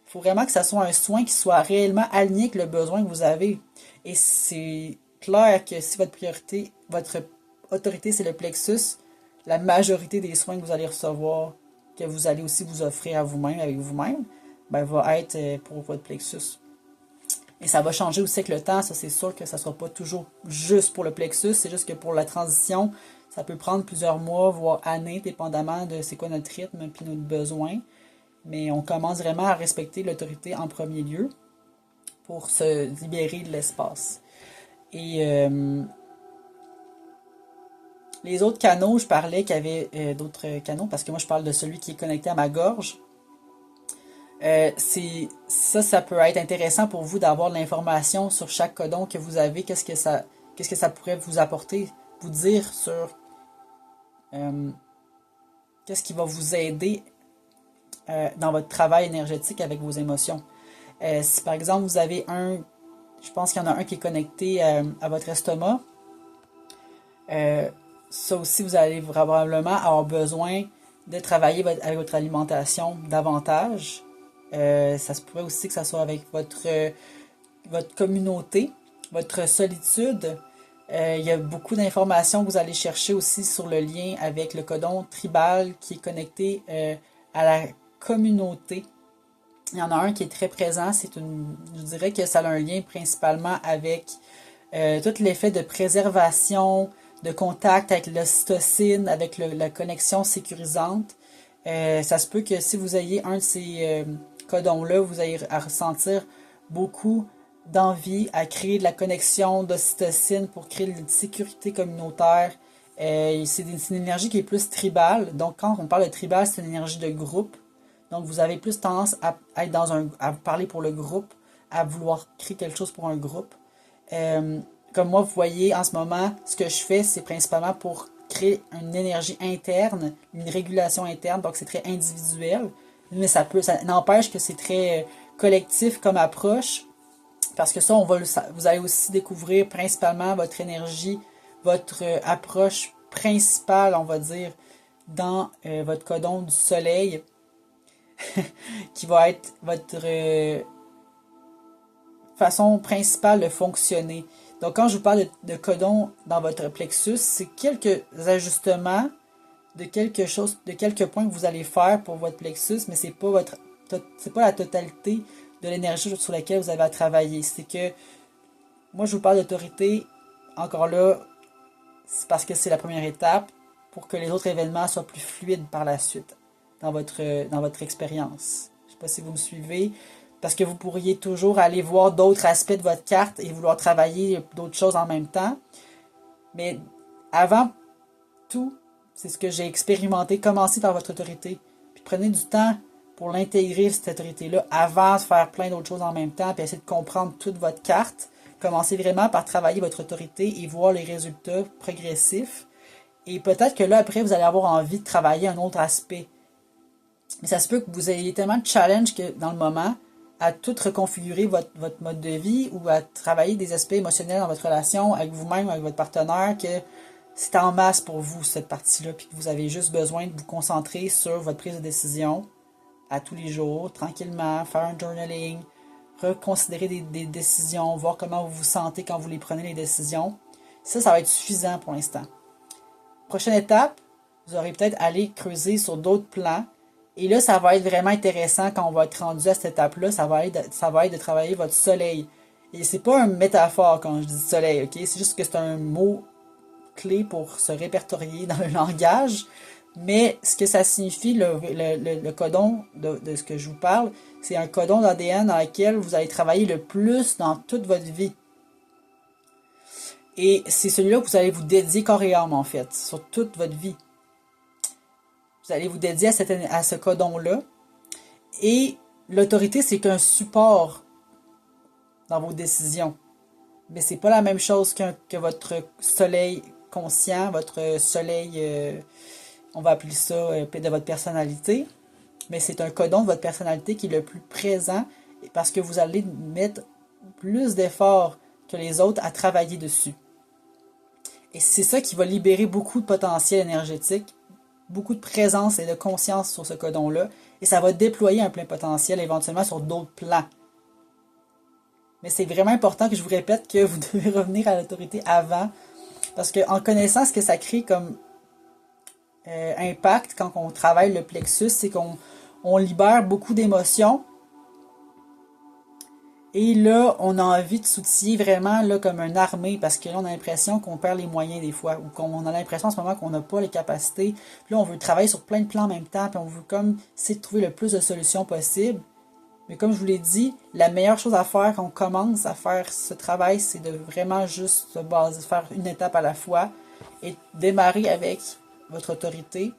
Il faut vraiment que ça soit un soin qui soit réellement aligné avec le besoin que vous avez. Et c'est clair que si votre priorité, votre autorité, c'est le plexus, la majorité des soins que vous allez recevoir, que vous allez aussi vous offrir à vous-même, avec vous-même, ben, va être pour votre plexus. Et ça va changer aussi avec le temps, ça c'est sûr que ça ne soit pas toujours juste pour le plexus, c'est juste que pour la transition, ça peut prendre plusieurs mois, voire années, dépendamment de c'est quoi notre rythme et notre besoin. Mais on commence vraiment à respecter l'autorité en premier lieu pour se libérer de l'espace. Et les autres canaux, je parlais qu'il y avait d'autres canaux, parce que moi je parle de celui qui est connecté à ma gorge. Ça peut être intéressant pour vous d'avoir de l'information sur chaque codon que vous avez, qu'est-ce que ça pourrait vous apporter, vous dire sur qu'est-ce qui va vous aider dans votre travail énergétique avec vos émotions. Si par exemple vous avez je pense qu'il y en a un qui est connecté à votre estomac, ça aussi vous allez probablement avoir besoin de travailler avec votre alimentation davantage. Ça se pourrait aussi que ça soit avec votre communauté, votre solitude. Il y a beaucoup d'informations que vous allez chercher aussi sur le lien avec le codon tribal qui est connecté à la communauté. Il y en a un qui est très présent, je dirais que ça a un lien principalement avec tout l'effet de préservation, de contact avec l'ocytocine, avec la connexion sécurisante. Ça se peut que si vous ayez un de ces codons-là, vous allez à ressentir beaucoup d'envie à créer de la connexion d'ocytocine pour créer de la sécurité communautaire. C'est une énergie qui est plus tribale. Donc, quand on parle de tribal, c'est une énergie de groupe. Donc, vous avez plus tendance à être à parler pour le groupe, à vouloir créer quelque chose pour un groupe. Comme moi, vous voyez, en ce moment, ce que je fais, c'est principalement pour créer une énergie interne, une régulation interne. Donc, c'est très individuel. Mais ça n'empêche que c'est très collectif comme approche. Parce que ça, vous allez aussi découvrir principalement votre énergie, votre approche principale, on va dire, dans votre codon du soleil, qui va être votre façon principale de fonctionner. Donc, quand je vous parle de codon dans votre plexus, c'est quelques ajustements de quelques points que vous allez faire pour votre plexus, mais c'est pas la totalité de l'énergie sur laquelle vous avez à travailler. C'est que, moi, je vous parle d'autorité, encore là, c'est parce que c'est la première étape pour que les autres événements soient plus fluides par la suite dans votre expérience. Je ne sais pas si vous me suivez, parce que vous pourriez toujours aller voir d'autres aspects de votre carte et vouloir travailler d'autres choses en même temps. Mais avant tout, c'est ce que j'ai expérimenté. Commencez par votre autorité. Puis prenez du temps pour l'intégrer, cette autorité-là, avant de faire plein d'autres choses en même temps, puis essayer de comprendre toute votre carte. Commencez vraiment par travailler votre autorité et voir les résultats progressifs. Et peut-être que là, après, vous allez avoir envie de travailler un autre aspect. Mais ça se peut que vous ayez tellement de challenge que dans le moment, à tout reconfigurer votre mode de vie ou à travailler des aspects émotionnels dans votre relation avec vous-même, avec votre partenaire, que c'est en masse pour vous, cette partie-là, puis que vous avez juste besoin de vous concentrer sur votre prise de décision à tous les jours, tranquillement, faire un journaling, reconsidérer des décisions, voir comment vous vous sentez quand vous les prenez, les décisions. Ça va être suffisant pour l'instant. Prochaine étape, vous aurez peut-être à aller creuser sur d'autres plans. Et là, ça va être vraiment intéressant quand on va être rendu à cette étape-là. Ça va être de travailler votre soleil. Et c'est pas une métaphore quand je dis soleil, ok? C'est juste que c'est un mot clé pour se répertorier dans le langage. Mais ce que ça signifie, le codon de ce que je vous parle, c'est un codon d'ADN dans lequel vous allez travailler le plus dans toute votre vie. Et c'est celui-là que vous allez vous dédier corps et âme, en fait, sur toute votre vie. Vous allez vous dédier à ce codon-là. Et l'autorité, c'est qu'un support dans vos décisions. Mais c'est pas la même chose que votre soleil conscient, votre soleil, on va appeler ça, de votre personnalité. mais c'est un codon de votre personnalité qui est le plus présent parce que vous allez mettre plus d'efforts que les autres à travailler dessus. Et c'est ça qui va libérer beaucoup de potentiel énergétique, beaucoup de présence et de conscience sur ce codon-là, et ça va déployer un plein potentiel éventuellement sur d'autres plans. Mais c'est vraiment important que je vous répète que vous devez revenir à l'autorité avant, parce qu'en connaissant ce que ça crée comme impact quand on travaille le plexus, c'est qu'on libère beaucoup d'émotions. Et là, on a envie de s'outiller vraiment là, comme une armée, parce que là, on a l'impression qu'on perd les moyens des fois, ou qu'on a l'impression en ce moment qu'on n'a pas les capacités. Puis là, on veut travailler sur plein de plans en même temps, puis on veut comme essayer de trouver le plus de solutions possibles. Mais comme je vous l'ai dit, la meilleure chose à faire quand on commence à faire ce travail, c'est de vraiment juste se baser, faire une étape à la fois et démarrer avec votre autorité.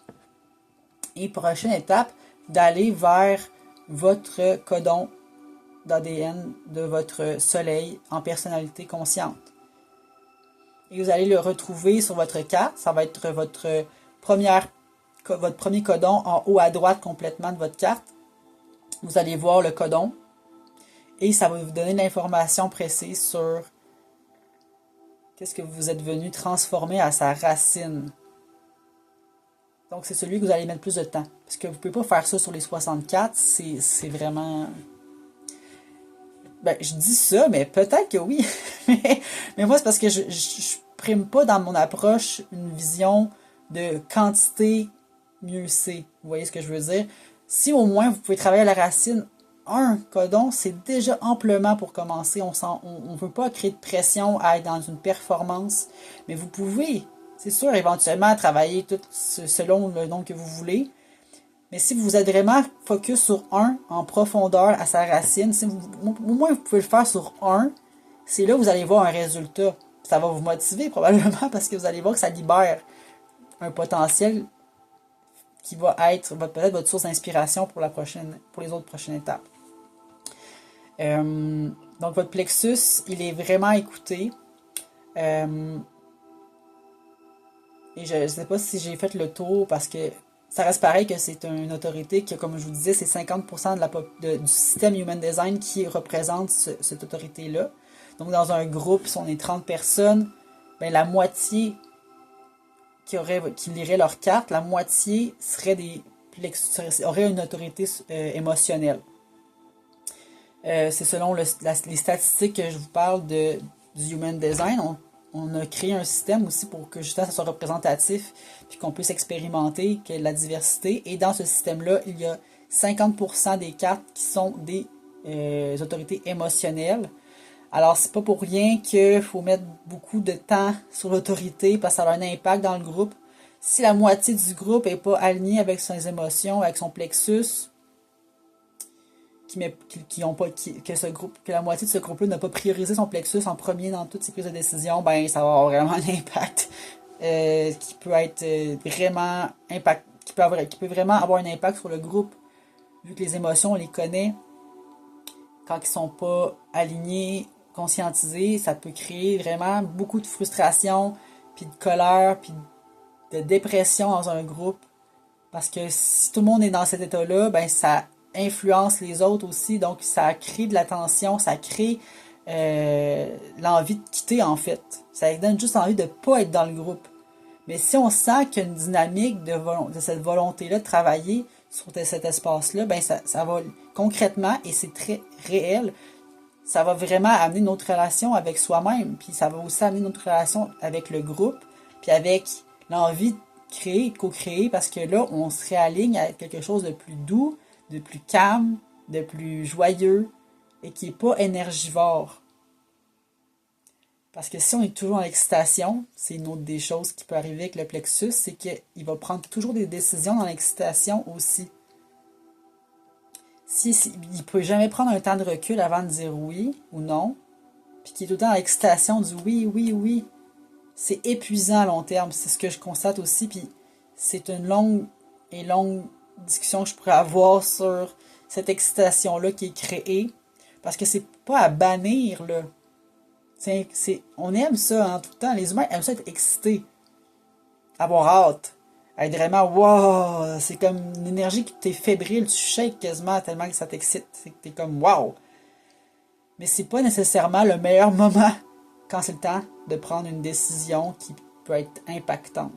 Et prochaine étape, d'aller vers votre codon d'ADN de votre soleil en personnalité consciente. Et vous allez le retrouver sur votre carte. Ça va être votre premier codon en haut à droite complètement de votre carte. Vous allez voir le codon et ça va vous donner l'information précise sur qu'est-ce que vous êtes venu transformer à sa racine. Donc, c'est celui que vous allez mettre plus de temps. Parce que vous ne pouvez pas faire ça sur les 64. C'est vraiment... Ben, je dis ça, mais peut-être que oui. mais moi, c'est parce que je prime pas dans mon approche une vision de quantité mieux c'est. Vous voyez ce que je veux dire? Si au moins vous pouvez travailler à la racine, un codon, c'est déjà amplement pour commencer. On ne veut pas créer de pression à être dans une performance. Mais vous pouvez, c'est sûr, éventuellement travailler tout selon le nom que vous voulez. Mais si vous êtes vraiment focus sur un en profondeur à sa racine, si vous, au moins vous pouvez le faire sur un, c'est là que vous allez voir un résultat. Ça va vous motiver probablement parce que vous allez voir que ça libère un potentiel qui va être peut-être votre source d'inspiration pour les autres prochaines étapes. Donc votre plexus, il est vraiment écouté. Et je ne sais pas si j'ai fait le tour parce que ça reste pareil que c'est une autorité qui, comme je vous disais, c'est 50% du système Human Design qui représente cette autorité-là. Donc, dans un groupe, si on est 30 personnes, ben, la moitié qui lirait leur carte, la moitié aurait une autorité émotionnelle. C'est selon les statistiques que je vous parle du Human Design. On a créé un système aussi pour que justement ça soit représentatif puis qu'on puisse expérimenter qu'il y ait de la diversité. Et dans ce système-là, il y a 50% des cartes qui sont des autorités émotionnelles. Alors, c'est pas pour rien qu'il faut mettre beaucoup de temps sur l'autorité parce que ça a un impact dans le groupe. Si la moitié du groupe n'est pas alignée avec ses émotions, avec son plexus, que la moitié de ce groupe-là n'a pas priorisé son plexus en premier dans toutes ses prises de décision, ben ça va avoir vraiment un impact qui peut être vraiment qui peut vraiment avoir un impact sur le groupe, vu que les émotions, on les connaît. Quand ils sont pas alignés, conscientisés, ça peut créer vraiment beaucoup de frustration, puis de colère, puis de dépression dans un groupe. Parce que si tout le monde est dans cet état-là, ben ça influence les autres aussi, donc ça crée de la tension, ça crée l'envie de quitter en fait. Ça donne juste envie de ne pas être dans le groupe. Mais si on sent qu'il y a une dynamique de cette volonté-là de travailler sur cet espace-là, ben ça va concrètement, et c'est très réel, ça va vraiment amener notre relation avec soi-même, puis ça va aussi amener notre relation avec le groupe, puis avec l'envie de créer, de co-créer, parce que là, on se réaligne à quelque chose de plus doux, de plus calme, de plus joyeux, et qui n'est pas énergivore. Parce que si on est toujours en excitation, c'est une autre des choses qui peut arriver avec le plexus, c'est qu'il va prendre toujours des décisions dans l'excitation aussi. Il ne peut jamais prendre un temps de recul avant de dire oui ou non, puis qu'il est tout le temps dans l'excitation du oui, oui, oui. C'est épuisant à long terme, c'est ce que je constate aussi, puis c'est une longue discussion que je pourrais avoir sur cette excitation-là qui est créée, parce que c'est pas à bannir, là. On aime ça, hein, tout le temps. Les humains aiment ça être excités, avoir hâte. Être vraiment, wow, c'est comme une énergie qui t'est fébrile, tu shakes quasiment tellement que ça t'excite. C'est que t'es comme, wow. Mais c'est pas nécessairement le meilleur moment quand c'est le temps de prendre une décision qui peut être impactante.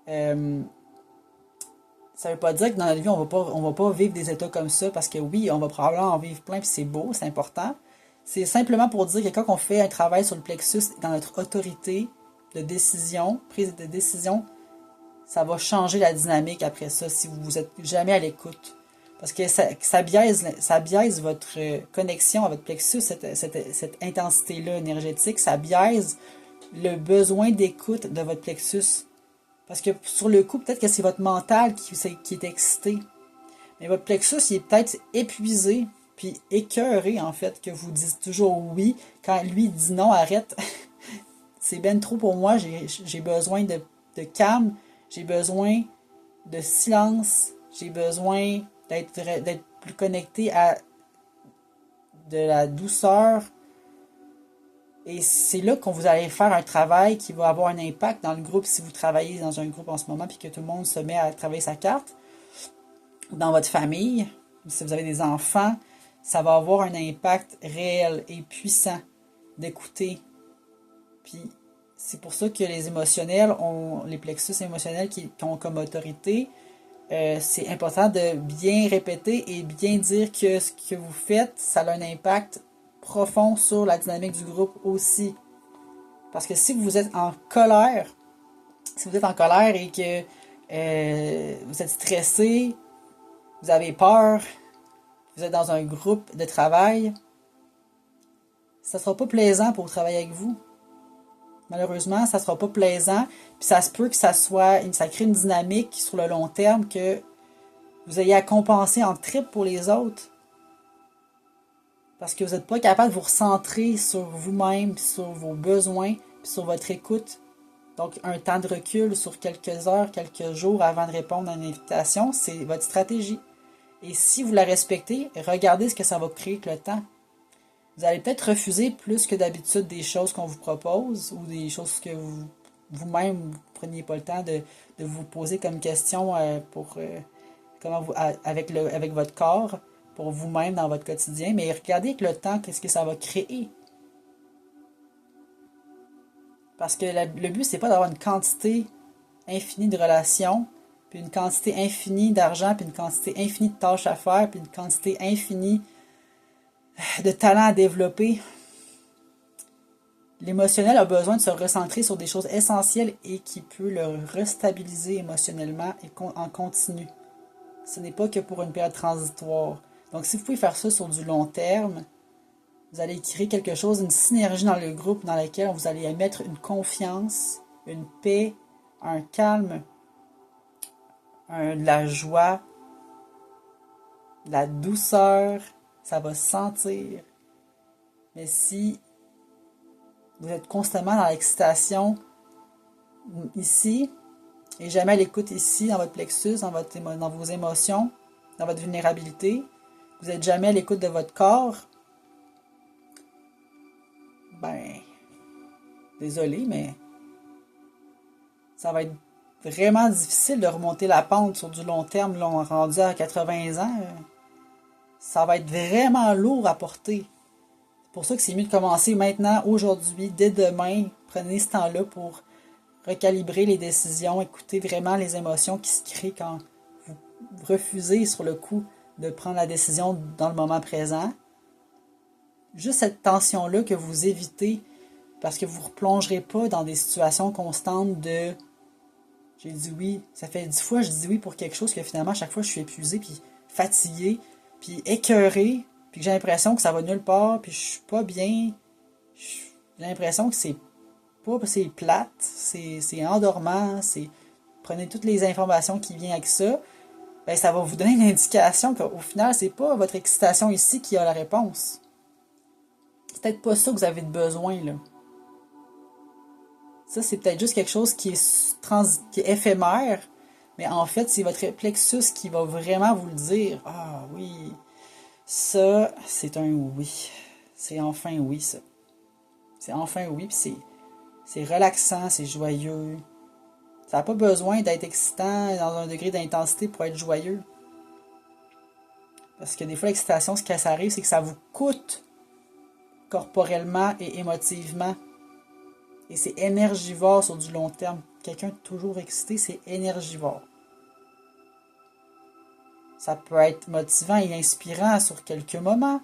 Euh, Ça veut pas dire que dans notre vie, on va pas vivre des états comme ça, parce que oui, on va probablement en vivre plein, puis c'est beau, c'est important. C'est simplement pour dire que quand on fait un travail sur le plexus, dans notre autorité de décision, prise de décision, ça va changer la dynamique après ça, si vous êtes jamais à l'écoute. Parce que ça biaise votre connexion à votre plexus, cette intensité-là énergétique, ça biaise le besoin d'écoute de votre plexus. Parce que sur le coup, peut-être que c'est votre mental qui est excité. Mais votre plexus, il est peut-être épuisé, puis écœuré, en fait, que vous dites toujours oui. Quand lui dit non, arrête. C'est ben trop pour moi, j'ai besoin de calme, j'ai besoin de silence, j'ai besoin d'être plus connecté à de la douceur. Et c'est là qu'on vous allez faire un travail qui va avoir un impact dans le groupe, si vous travaillez dans un groupe en ce moment puis que tout le monde se met à travailler sa carte. Dans votre famille, si vous avez des enfants, ça va avoir un impact réel et puissant d'écouter. Puis c'est pour ça que les émotionnels ont les plexus émotionnels qui ont comme autorité. C'est important de bien répéter et bien dire que ce que vous faites, ça a un impact profond sur la dynamique du groupe aussi. Parce que si vous êtes en colère, et que vous êtes stressé, vous avez peur, vous êtes dans un groupe de travail, ça ne sera pas plaisant pour travailler avec vous. Malheureusement, ça ne sera pas plaisant. Puis ça se peut que ça crée une dynamique sur le long terme que vous ayez à compenser en trip pour les autres. Parce que vous n'êtes pas capable de vous recentrer sur vous-même, sur vos besoins, puis sur votre écoute. Donc, un temps de recul sur quelques heures, quelques jours avant de répondre à une invitation, c'est votre stratégie. Et si vous la respectez, regardez ce que ça va créer avec le temps. Vous allez peut-être refuser plus que d'habitude des choses qu'on vous propose ou des choses que vous-même, vous ne preniez pas le temps de vous poser comme question comment avec votre corps, pour vous-même dans votre quotidien. Mais regardez avec le temps, qu'est-ce que ça va créer. Parce que le but, c'est pas d'avoir une quantité infinie de relations, puis une quantité infinie d'argent, puis une quantité infinie de tâches à faire, puis une quantité infinie de talents à développer. L'émotionnel a besoin de se recentrer sur des choses essentielles et qui peut le restabiliser émotionnellement et en continu. Ce n'est pas que pour une période transitoire. Donc si vous pouvez faire ça sur du long terme, vous allez créer quelque chose, une synergie dans le groupe dans laquelle vous allez mettre une confiance, une paix, un calme, de la joie, de la douceur. Ça va se sentir. Mais si vous êtes constamment dans l'excitation ici, et jamais à l'écoute ici, dans votre plexus, dans vos émotions, dans votre vulnérabilité, vous n'êtes jamais à l'écoute de votre corps, ben, désolé, mais ça va être vraiment difficile de remonter la pente sur du long terme, rendu à 80 ans. Ça va être vraiment lourd à porter. C'est pour ça que c'est mieux de commencer maintenant, aujourd'hui, dès demain. Prenez ce temps-là pour recalibrer les décisions, écouter vraiment les émotions qui se créent quand vous refusez sur le coup de prendre la décision dans le moment présent. Juste cette tension-là que vous évitez parce que vous ne replongerez pas dans des situations constantes de j'ai dit oui, ça fait 10 fois que je dis oui pour quelque chose que finalement à chaque fois je suis épuisé, puis fatigué, puis écœuré, puis que j'ai l'impression que ça va nulle part, puis je suis pas bien. J'ai l'impression que c'est plate, c'est endormant, prenez toutes les informations qui viennent avec ça, ben ça va vous donner une indication qu'au final, c'est pas votre excitation ici qui a la réponse. C'est peut-être pas ça que vous avez de besoin, là. Ça, c'est peut-être juste quelque chose qui est éphémère, mais en fait, c'est votre plexus qui va vraiment vous le dire. Ah oui, ça, c'est un oui. C'est enfin oui, ça. C'est enfin oui, puis c'est relaxant, c'est joyeux. Ça n'a pas besoin d'être excitant dans un degré d'intensité pour être joyeux. Parce que des fois, l'excitation, ce qui ça arrive, c'est que ça vous coûte corporellement et émotivement. Et c'est énergivore sur du long terme. Quelqu'un de toujours excité, c'est énergivore. Ça peut être motivant et inspirant sur quelques moments.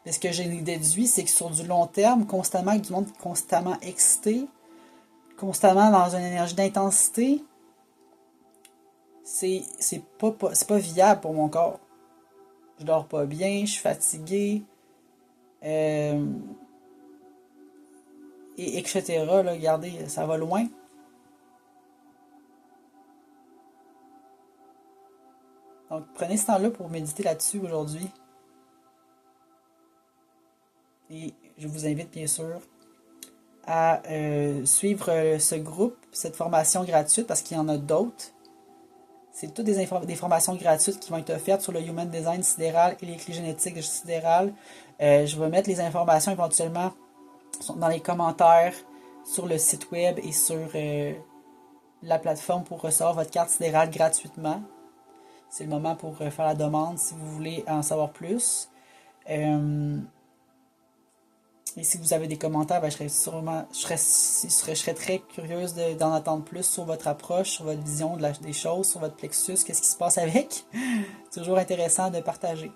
Mais ce que j'ai déduit, c'est que sur du long terme, constamment avec du monde constamment excité, constamment dans une énergie d'intensité, c'est pas viable pour mon corps. Je dors pas bien, je suis fatigué, et etc. Là, regardez, ça va loin. Donc, prenez ce temps-là pour méditer là-dessus aujourd'hui. Et je vous invite bien sûr à suivre ce groupe, cette formation gratuite, parce qu'il y en a d'autres. C'est toutes des formations gratuites qui vont être offertes sur le Human Design sidéral et les clés génétiques sidérales. Je vais mettre les informations éventuellement dans les commentaires sur le site web et sur la plateforme pour recevoir votre carte sidérale gratuitement. C'est le moment pour faire la demande si vous voulez en savoir plus. Et si vous avez des commentaires, ben, je serais très curieuse d'en entendre plus sur votre approche, sur votre vision des choses, sur votre plexus, qu'est-ce qui se passe avec. C'est toujours intéressant de partager.